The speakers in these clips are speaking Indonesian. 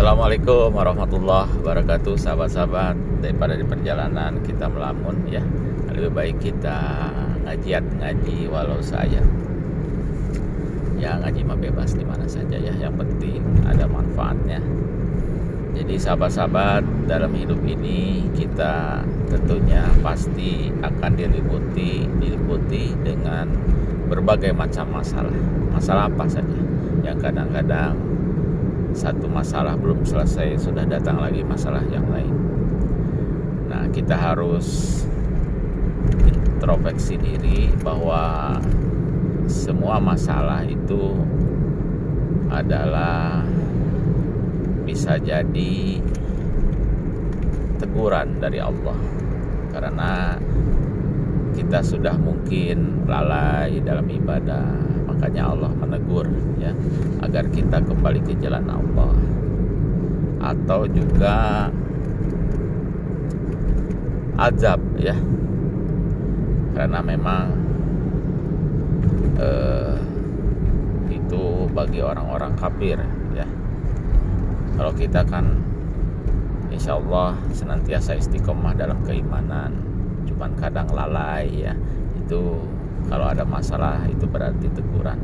Assalamualaikum warahmatullahi wabarakatuh, sahabat-sahabat. Daripada di perjalanan kita melamun ya, lebih baik kita ngaji walau saya. Ya, ngaji mah bebas di mana saja ya, yang penting ada manfaatnya. Jadi sahabat-sahabat, dalam hidup ini kita tentunya pasti akan diliputi dengan berbagai macam masalah. Masalah apa saja yang kadang-kadang satu masalah belum selesai sudah datang lagi masalah yang lain. Nah, kita harus introspeksi diri bahwa semua masalah itu adalah bisa jadi teguran dari Allah, karena kita sudah mungkin lalai dalam ibadah. Makanya Allah menegur ya, agar kita kembali ke jalan Allah. Atau juga azab ya, karena memang itu bagi orang-orang kafir ya. Kalau kita kan insya Allah senantiasa istiqomah dalam keimanan, cuman kadang lalai ya. Itu kalau ada masalah itu berarti teguran.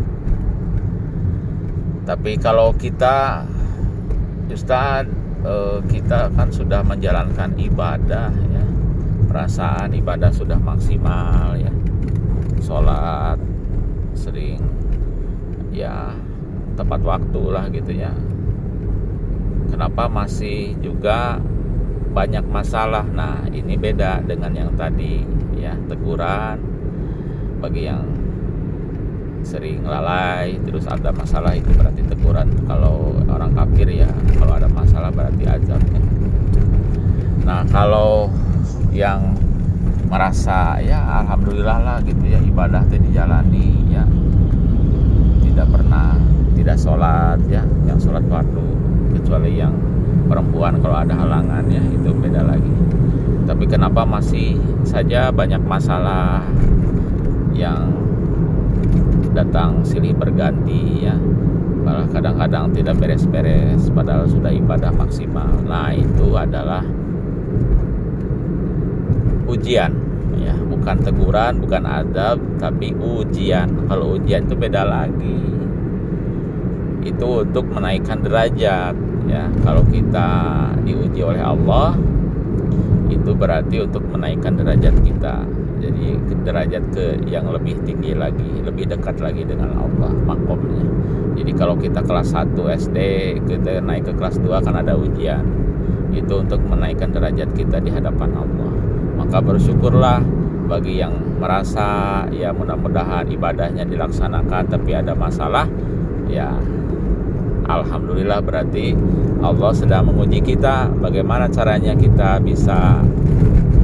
Tapi kalau kita Ustaz, kita kan sudah menjalankan ibadah ya, perasaan ibadah sudah maksimal ya, sholat sering ya tepat waktu lah gitu ya, kenapa masih juga banyak masalah? Nah, ini beda dengan yang tadi ya, teguran bagi yang sering lalai terus ada masalah itu berarti teguran. Kalau orang kafir ya, kalau ada masalah berarti azab ya. Nah, kalau yang merasa ya alhamdulillah lah gitu ya, ibadah tadi dijalani ya, tidak sholat ya, yang sholat fardu kecuali yang perempuan kalau ada halangan ya, itu beda lagi. Tapi kenapa masih saja banyak masalah yang datang silih berganti ya, malah kadang-kadang tidak beres-beres padahal sudah ibadah maksimal. Nah, itu adalah ujian ya, bukan teguran, bukan adab, tapi ujian. Kalau ujian itu beda lagi, itu untuk menaikkan derajat ya. Kalau kita diuji oleh Allah, itu berarti untuk menaikkan derajat kita, jadi ke derajat ke yang lebih tinggi lagi, lebih dekat lagi dengan Allah makomnya. Jadi kalau kita kelas 1 SD, kita naik ke kelas 2 kan ada ujian. Itu untuk menaikkan derajat kita di hadapan Allah. Maka bersyukurlah bagi yang merasa ya mudah-mudahan ibadahnya dilaksanakan tapi ada masalah ya, alhamdulillah berarti Allah sedang menguji kita bagaimana caranya kita bisa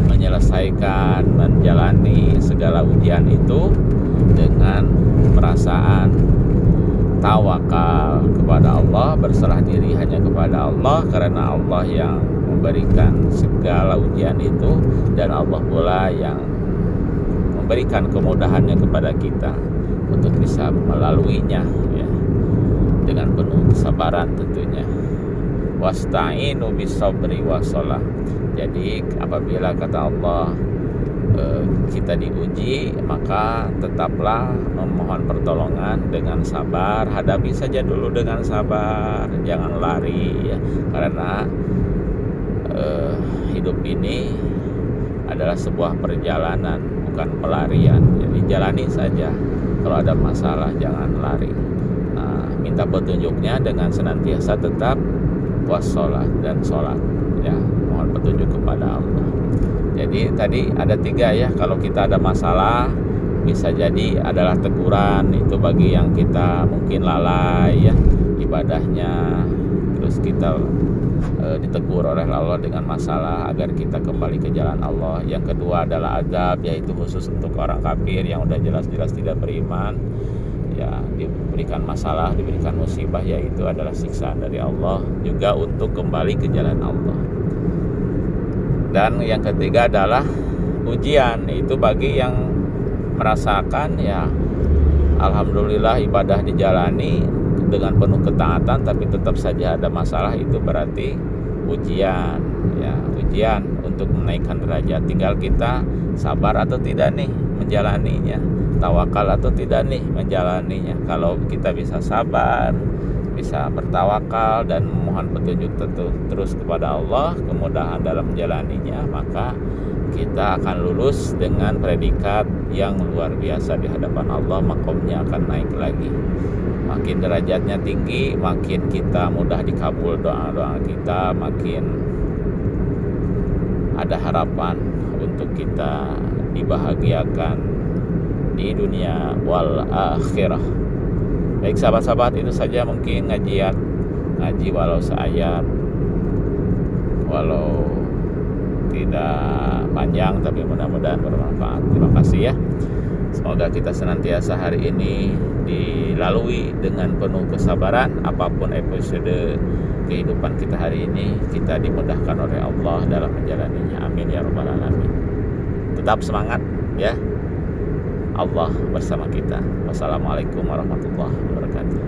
menyelesaikan, menjalani segala ujian itu dengan perasaan tawakal kepada Allah, berserah diri hanya kepada Allah, karena Allah yang memberikan segala ujian itu dan Allah pula yang memberikan kemudahannya kepada kita untuk bisa melaluinya ya, dengan penuh kesabaran tentunya. Wasta'inu bis-sabri was-shalah. Jadi apabila kata Allah kita diuji, maka tetaplah memohon pertolongan dengan sabar. Hadapi saja dulu dengan sabar, jangan lari ya, karena hidup ini adalah sebuah perjalanan, bukan pelarian. Jadi jalani saja. Kalau ada masalah jangan lari. Nah, minta petunjuknya dengan senantiasa tetap wassalat dan sholat ya, mohon petunjuk kepada Allah. Jadi tadi ada 3 ya, kalau kita ada masalah bisa jadi adalah teguran, itu bagi yang kita mungkin lalai ya ibadahnya, terus kita ditegur oleh Allah dengan masalah agar kita kembali ke jalan Allah. Yang kedua adalah azab, yaitu khusus untuk orang kafir yang udah jelas-jelas tidak beriman ya, diberikan masalah, diberikan musibah, yaitu adalah siksaan dari Allah juga untuk kembali ke jalan Allah. Dan yang ketiga adalah ujian, itu bagi yang merasakan ya alhamdulillah ibadah dijalani dengan penuh ketaatan tapi tetap saja ada masalah, itu berarti ujian, ya, ujian untuk menaikkan derajat. Tinggal kita sabar atau tidak nih menjalaninya, tawakal atau tidak nih menjalaninya. Kalau kita bisa sabar, bisa bertawakal dan memohon petunjuk terus kepada Allah, kemudahan dalam menjalaninya, maka kita akan lulus dengan predikat yang luar biasa di hadapan Allah. Makomnya akan naik lagi, makin derajatnya tinggi, makin kita mudah dikabul doa-doa kita, makin ada harapan untuk kita dibahagiakan di dunia wal akhirah. Baik sahabat-sahabat, itu saja mungkin ngaji walau seayat, walau tidak panjang tapi mudah-mudahan bermanfaat. Terima kasih ya. Semoga kita senantiasa hari ini dilalui dengan penuh kesabaran. Apapun episode kehidupan kita hari ini, kita dimudahkan oleh Allah dalam menjalaninya. Amin ya rabbal alamin. Tetap semangat ya. Allah bersama kita. Wassalamualaikum warahmatullahi wabarakatuh.